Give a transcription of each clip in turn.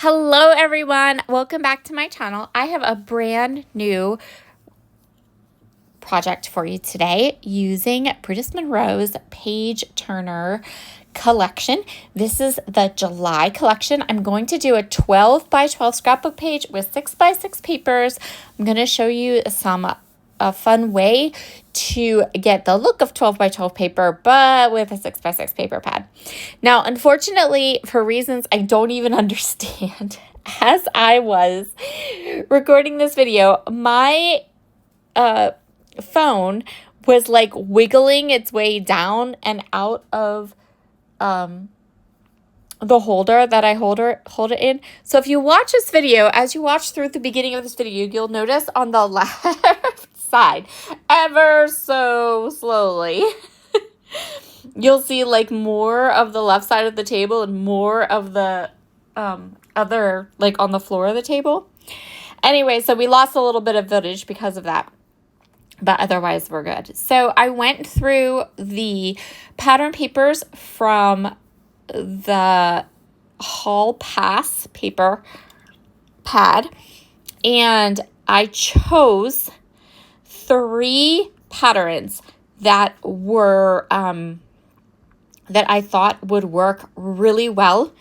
Hello everyone, welcome back to my channel. I have a brand new project for you today using Brutus Monroe's page turner collection. This is the July collection. I'm going to do a 12 by 12 scrapbook page with 6 by 6 papers. I'm going to show you a fun way to get the look of 12 by 12 paper, but with a 6 by 6 paper pad. Now, unfortunately, for reasons I don't even understand, as I was recording this video, my phone was like wiggling its way down and out of the holder that I hold it in. So if you watch this video, as you watch through the beginning of this video, you'll notice on the left side, ever so slowly, you'll see like more of the left side of the table and more of the other, like on the floor of the table. Anyway, so we lost a little bit of footage because of that, but otherwise we're good. So I went through the pattern papers from the Hall Pass paper pad, and I chose 3 patterns that were that I thought would work really well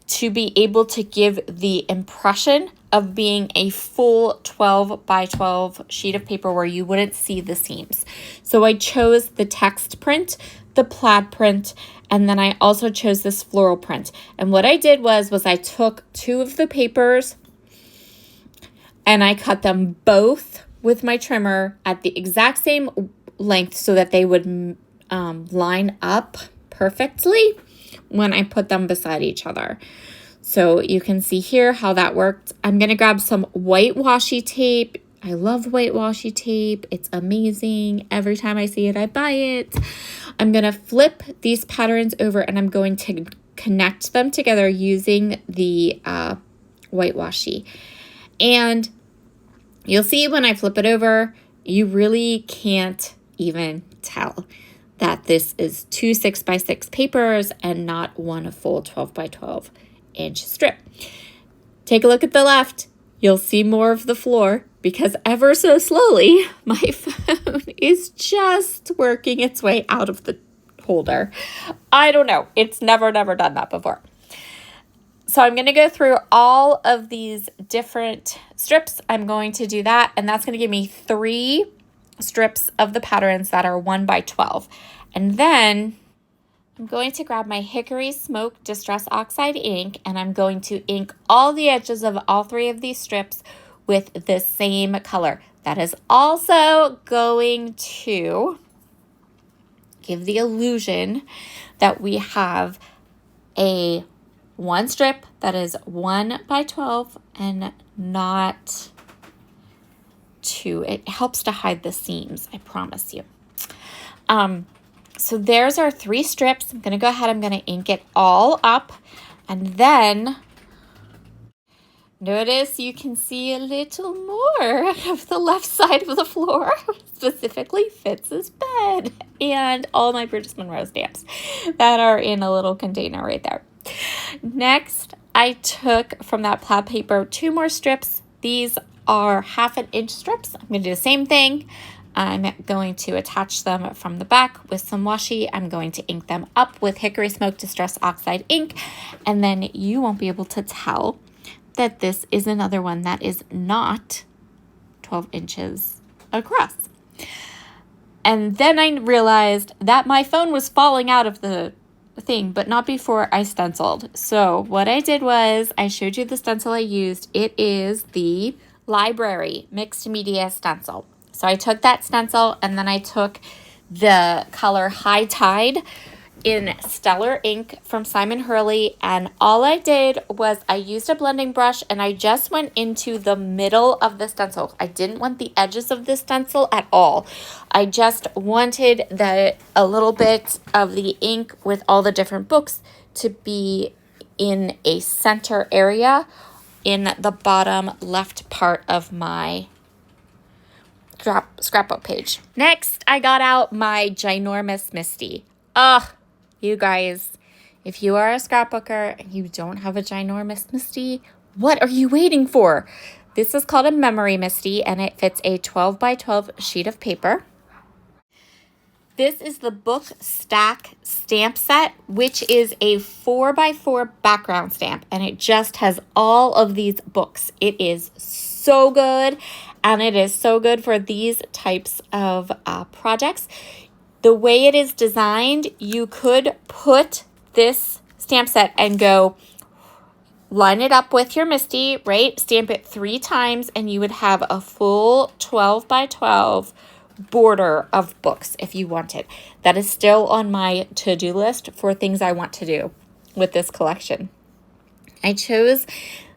to be able to give the impression of being a full 12 by 12 sheet of paper where you wouldn't see the seams. So I chose the text print, the plaid print, and then I also chose this floral print. And what I did was I took 2 of the papers and I cut them both with my trimmer at the exact same length so that they would line up perfectly when I put them beside each other. So you can see here how that worked. I'm going to grab some white washi tape. I love white washi tape. It's amazing. Every time I see it, I buy it. I'm going to flip these patterns over and I'm going to connect them together using the white washi. And you'll see when I flip it over, you really can't even tell that this is 2 6 by 6 papers and not one full 12 by 12 inch strip. Take a look at the left. You'll see more of the floor because ever so slowly my phone is just working its way out of the holder. I don't know. It's never done that before. So I'm going to go through all of these different strips. I'm going to do that, and that's going to give me 3 strips of the patterns that are 1 by 12. And then I'm going to grab my Hickory Smoke Distress Oxide ink, and I'm going to ink all the edges of all 3 of these strips with the same color. That is also going to give the illusion that we have a 1 strip that is 1 by 12 and not 2. It helps to hide the seams, I promise you. So there's our 3 strips. I'm going to go ahead, I'm going to ink it all up, and then notice you can see a little more of the left side of the floor, specifically Fitz's bed, and all my Brutus Monroe stamps that are in a little container right there. Next, I took from that plaid paper 2 more strips. These are 1/2 inch strips. I'm going to do the same thing. I'm going to attach them from the back with some washi. I'm going to ink them up with Hickory Smoke Distress Oxide ink, and then you won't be able to tell that this is another one that is not 12 inches across. And then I realized that my phone was falling out of the thing, but not before I stenciled. So what I did was I showed you the stencil I used. It is the Library Mixed Media Stencil. So I took that stencil and then I took the color High Tide in Stellar ink from Simon Hurley, and all I did was I used a blending brush and I just went into the middle of the stencil. I didn't want the edges of the stencil at all. I just wanted a little bit of the ink with all the different books to be in a center area in the bottom left part of my scrapbook page. Next, I got out my ginormous Misty. You guys, if you are a scrapbooker and you don't have a ginormous Misty, What are you waiting for? This is called a Memory Misty, and it fits a 12 by 12 sheet of paper. This is the Book Stack stamp set, which is a 4 by 4 background stamp, and it just has all of these books. It is so good, and it is so good for these types of projects. The way it is designed, you could put this stamp set and go line it up with your Misty, right? Stamp it 3 times, and you would have a full 12 by 12 border of books if you wanted. That is still on my to-do list for things I want to do with this collection. I chose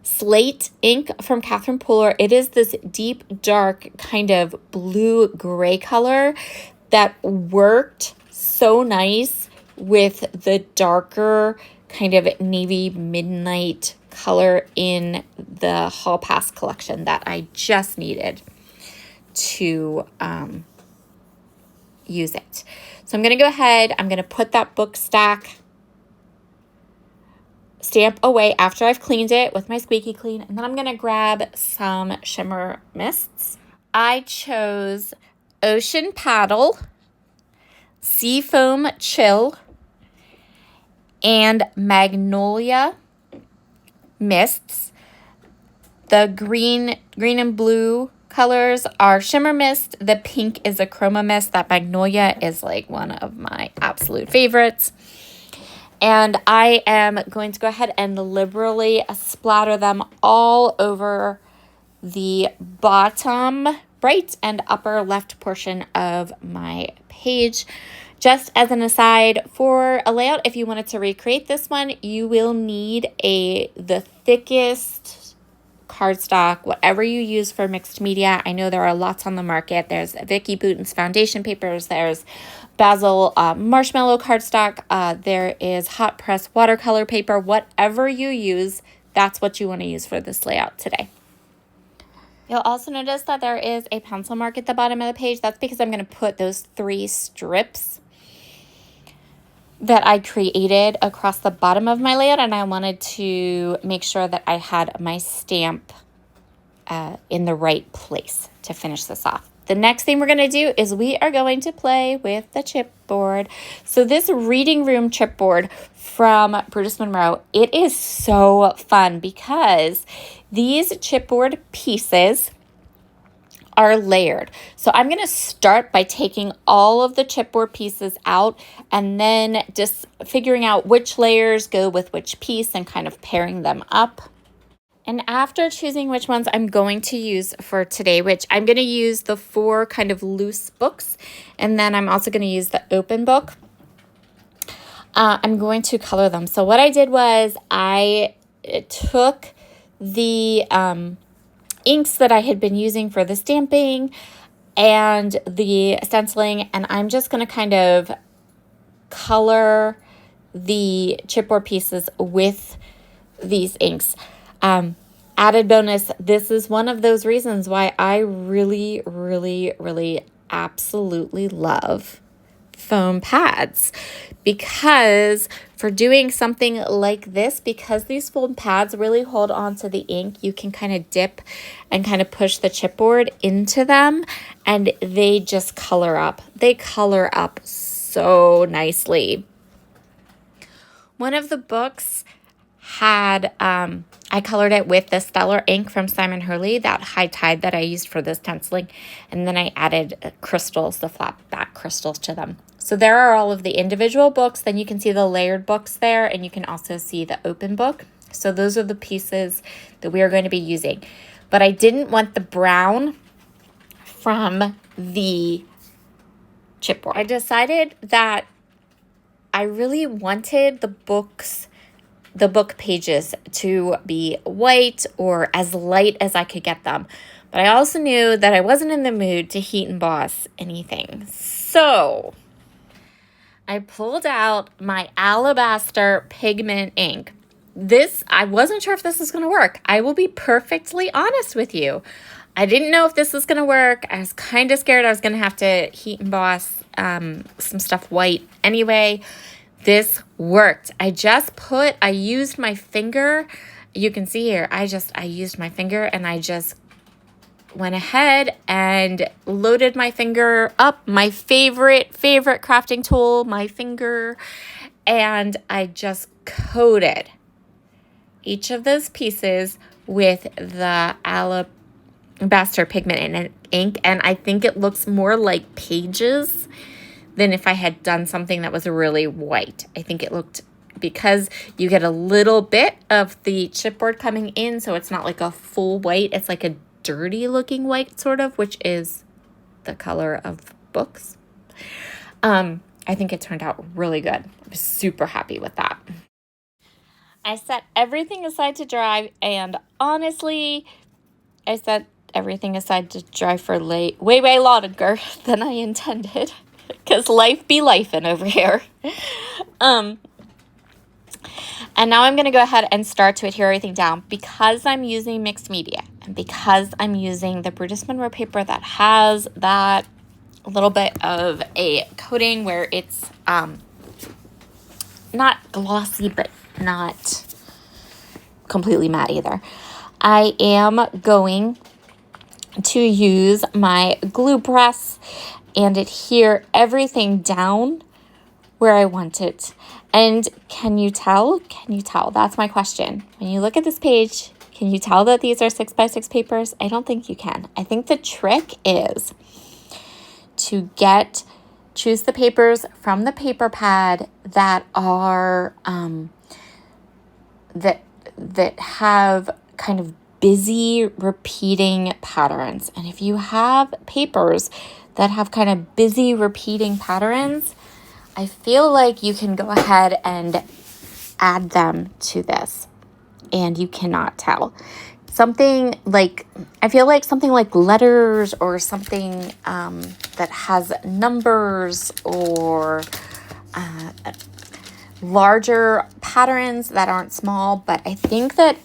Slate ink from Catherine Pooler. It is this deep, dark kind of blue-gray color that worked so nice with the darker kind of navy midnight color in the Hall Pass collection that I just needed to use it. So I'm going to go ahead, I'm going to put that book stack stamp away after I've cleaned it with my squeaky clean, and then I'm going to grab some shimmer mists. I chose Ocean Paddle, Seafoam Chill, and Magnolia mists. The green and blue colors are shimmer mist. The pink is a chroma mist. That magnolia is like one of my absolute favorites. And I am going to go ahead and liberally splatter them all over the bottom right and upper left portion of my page. Just as an aside, for a layout, if you wanted to recreate this one, you will need the thickest cardstock, whatever you use for mixed media. I know there are lots on the market. There's Vicky Bouton's foundation papers. There's Basil marshmallow cardstock. There is hot press watercolor paper. Whatever you use, that's what you want to use for this layout today. You'll also notice that there is a pencil mark at the bottom of the page. That's because I'm going to put those 3 strips that I created across the bottom of my layout, and I wanted to make sure that I had my stamp in the right place to finish this off. The next thing we're going to do is we are going to play with the chipboard. So this reading room chipboard from Brutus Monroe, it is so fun because these chipboard pieces are layered. So I'm going to start by taking all of the chipboard pieces out and then just figuring out which layers go with which piece and kind of pairing them up. And after choosing which ones I'm going to use for today, which I'm going to use the 4 kind of loose books, and then I'm also going to use the open book, I'm going to color them. So what I did was I took the inks that I had been using for the stamping and the stenciling, and I'm just going to kind of color the chipboard pieces with these inks. Added bonus, this is one of those reasons why I really, really, really absolutely love foam pads, because for doing something like this, because these foam pads really hold on to the ink, you can kind of dip and kind of push the chipboard into them and they just color up. They color up so nicely. One of the books had, I colored it with the Stellar ink from Simon Hurley, that High Tide that I used for the stenciling, and then I added crystals, the flat back crystals to them. So there are all of the individual books. Then you can see the layered books there, and you can also see the open book. So those are the pieces that we are going to be using. But I didn't want the brown from the chipboard. I decided that I really wanted the book pages to be white or as light as I could get them. But I also knew that I wasn't in the mood to heat emboss anything. So I pulled out my Alabaster pigment ink. I wasn't sure if this was going to work. I will be perfectly honest with you. I didn't know if this was going to work. I was kind of scared I was going to have to heat emboss some stuff white. Anyway, this worked. I used my finger you can see here, I used my finger and I just went ahead and loaded my finger up, my favorite crafting tool, my finger, and I just coated each of those pieces with the alabaster pigment and ink, and I think it looks more like pages than if I had done something that was really white. I think it looked, because you get a little bit of the chipboard coming in, so it's not like a full white, it's like a dirty looking white sort of, which is the color of books. I think it turned out really good. I was super happy with that. I set everything aside to dry, and honestly, I set everything aside to dry for way longer than I intended, because life be lifing over here. And now I'm going to go ahead and start to adhere everything down. Because I'm using mixed media and because I'm using the Brutus Monroe paper that has that little bit of a coating where it's not glossy but not completely matte either, I am going to use my glue press and adhere everything down where I want it. And can you tell? Can you tell? That's my question. When you look at this page, can you tell that these are 6x6 papers? I don't think you can. I think the trick is to choose the papers from the paper pad that are, that have kind of busy repeating patterns. And if you have papers that have kind of busy repeating patterns, I feel like you can go ahead and add them to this and you cannot tell. Something like, I feel like something like letters or something that has numbers or larger patterns that aren't small. But I think that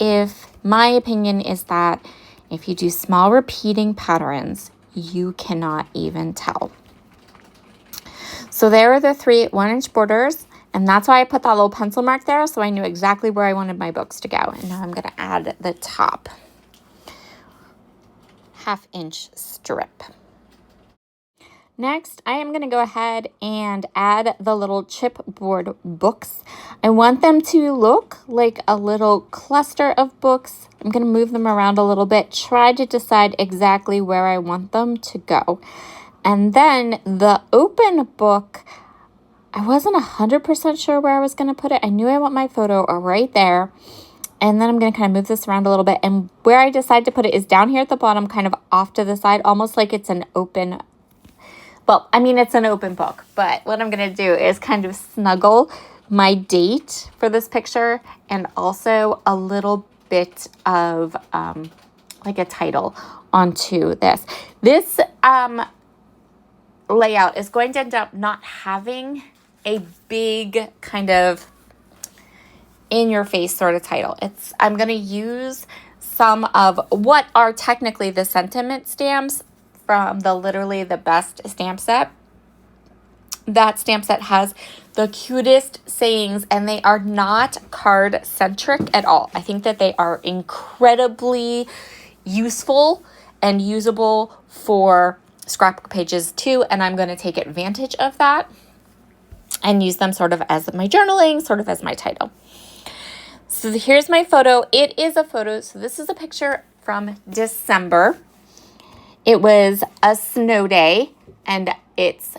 my opinion is that if you do small repeating patterns, you cannot even tell. So there are the 3 1-inch borders, and that's why I put that little pencil mark there, so I knew exactly where I wanted my books to go. And now I'm going to add the top 1/2-inch strip. Next, I am going to go ahead and add the little chipboard books. I want them to look like a little cluster of books. I'm going to move them around a little bit, try to decide exactly where I want them to go. And then the open book, I wasn't 100% sure where I was going to put it. I knew I want my photo right there. And then I'm going to kind of move this around a little bit. And where I decide to put it is down here at the bottom, kind of off to the side, almost like it's an open, well, I mean, it's an open book. But what I'm going to do is kind of snuggle my date for this picture and also a little bit of like a title onto this. This layout is going to end up not having a big kind of in-your-face sort of title. I'm going to use some of what are technically the sentiment stamps from the Literally the Best stamp set. That stamp set has the cutest sayings, and they are not card-centric at all. I think that they are incredibly useful and usable for scrapbook pages too, and I'm going to take advantage of that and use them sort of as my journaling, sort of as my title. So here's my photo. It is a photo. So this is a picture from December. It was a snow day, and it's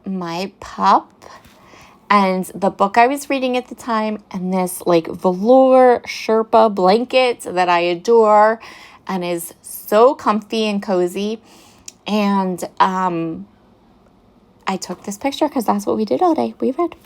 my pup and the book I was reading at the time, and this like velour Sherpa blanket that I adore and is so comfy and cozy. And I took this picture because that's what we did all day. We read.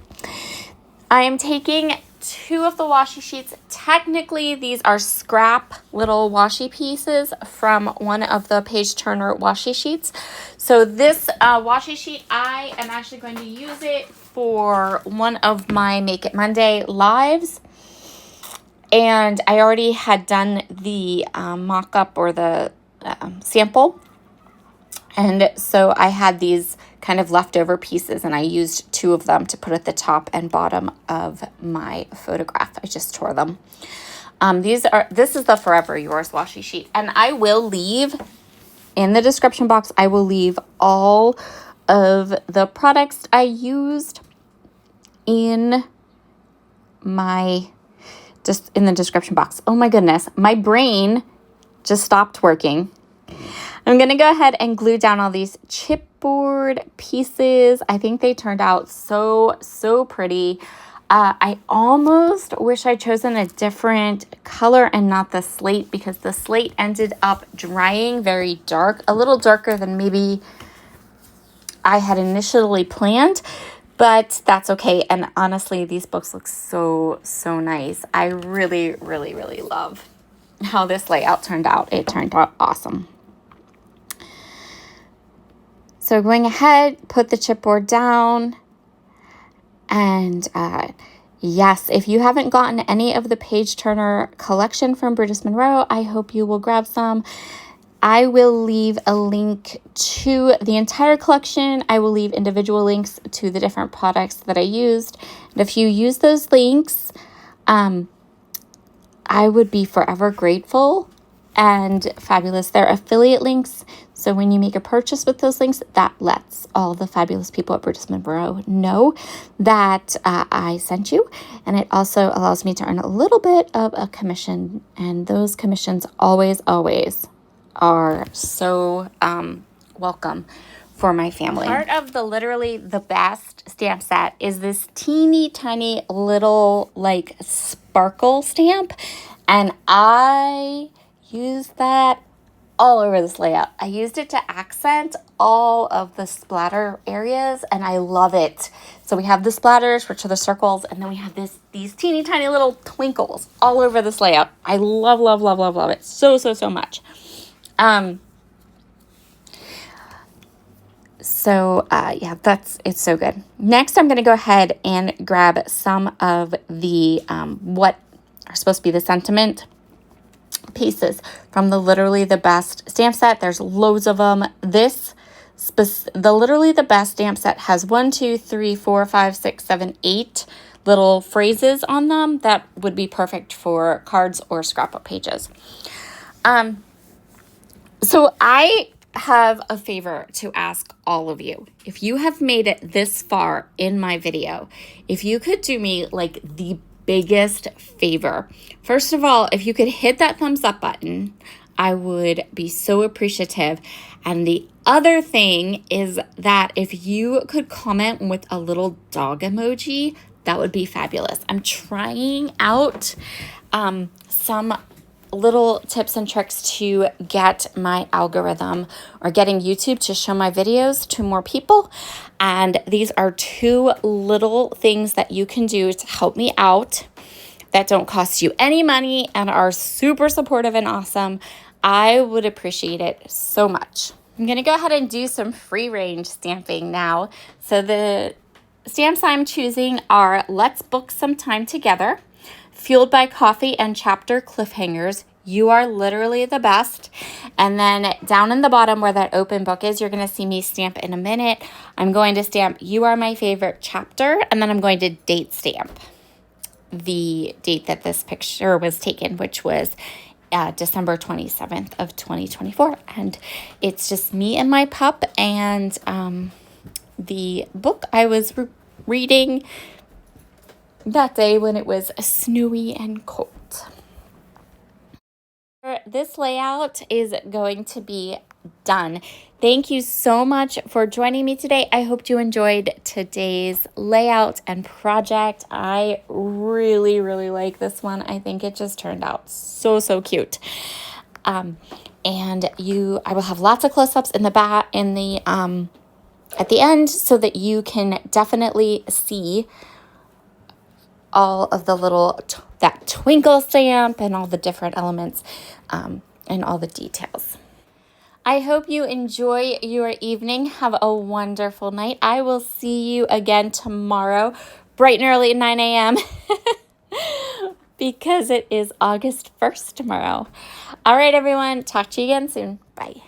I am taking 2 of the washi sheets. Technically, these are scrap little washi pieces from one of the page turner washi sheets. So this washi sheet, I am actually going to use it for one of my Make It Monday lives. And I already had done the mock-up or the sample. And so I had these kind of leftover pieces, and I used 2 of them to put at the top and bottom of my photograph. I just tore them. This is the Forever Yours washi sheet. And I will leave, in the description box, I will leave all of the products I used in the description box. Oh my goodness, my brain just stopped working. I'm going to go ahead and glue down all these chipboard pieces. I think they turned out so pretty. I almost wish I'd chosen a different color and not the slate, because the slate ended up drying very dark, a little darker than maybe I had initially planned, but that's okay. And honestly, these books look so nice. I really love how this layout turned out. It turned out awesome. So going ahead, put the chipboard down. And yes, if you haven't gotten any of the page turner collection from Brutus Monroe, I hope you will grab some. I will leave a link to the entire collection. I will leave individual links to the different products that I used. And if you use those links, I would be forever grateful and fabulous. They're affiliate links. So when you make a purchase with those links, that lets all the fabulous people at Brutus Monroe know that I sent you. And it also allows me to earn a little bit of a commission. And those commissions always are so welcome for my family. Part of the Literally the Best stamp set is this teeny tiny little like sparkle stamp. And I use that all over this layout. I used it to accent all of the splatter areas, and I love it. So we have the splatters, which are the circles, and then we have these teeny tiny little twinkles all over this layout. I love it so much. Yeah, it's so good. Next, I'm going to go ahead and grab some of the what are supposed to be the sentiment pieces from the Literally the Best stamp set. There's loads of them. The Literally the Best stamp set has 1, 2, 3, 4, 5, 6, 7, 8 little phrases on them that would be perfect for cards or scrapbook pages. So I have a favor to ask all of you. If you have made it this far in my video, if you could do me like the biggest favor. First of all, if you could hit that thumbs up button, I would be so appreciative. And the other thing is that if you could comment with a little dog emoji, that would be fabulous. I'm trying out some little tips and tricks to get my algorithm or getting YouTube to show my videos to more people. And these are 2 little things that you can do to help me out that don't cost you any money and are super supportive and awesome. I would appreciate it so much. I'm going to go ahead and do some free range stamping now. So the stamps I'm choosing are Let's Book Some Time Together, Fueled by Coffee and Chapter Cliffhangers, You Are Literally the Best. And then down in the bottom where that open book is, you're going to see me stamp in a minute. I'm going to stamp You Are My Favorite Chapter, and then I'm going to date stamp the date that this picture was taken, which was December 27th of 2024. And it's just me and my pup and the book I was reading that day when it was snowy and cold. This layout is going to be done. Thank you so much for joining me today. I hope you enjoyed today's layout and project. I really like this one. I think it just turned out so cute. And I will have lots of close-ups in the back at the end so that you can definitely see all of the little that twinkle stamp and all the different elements and all the details. I hope you enjoy your evening. Have a wonderful night. I will see you again tomorrow, bright and early at 9 a.m. because it is August 1st tomorrow. All right, everyone. Talk to you again soon. Bye.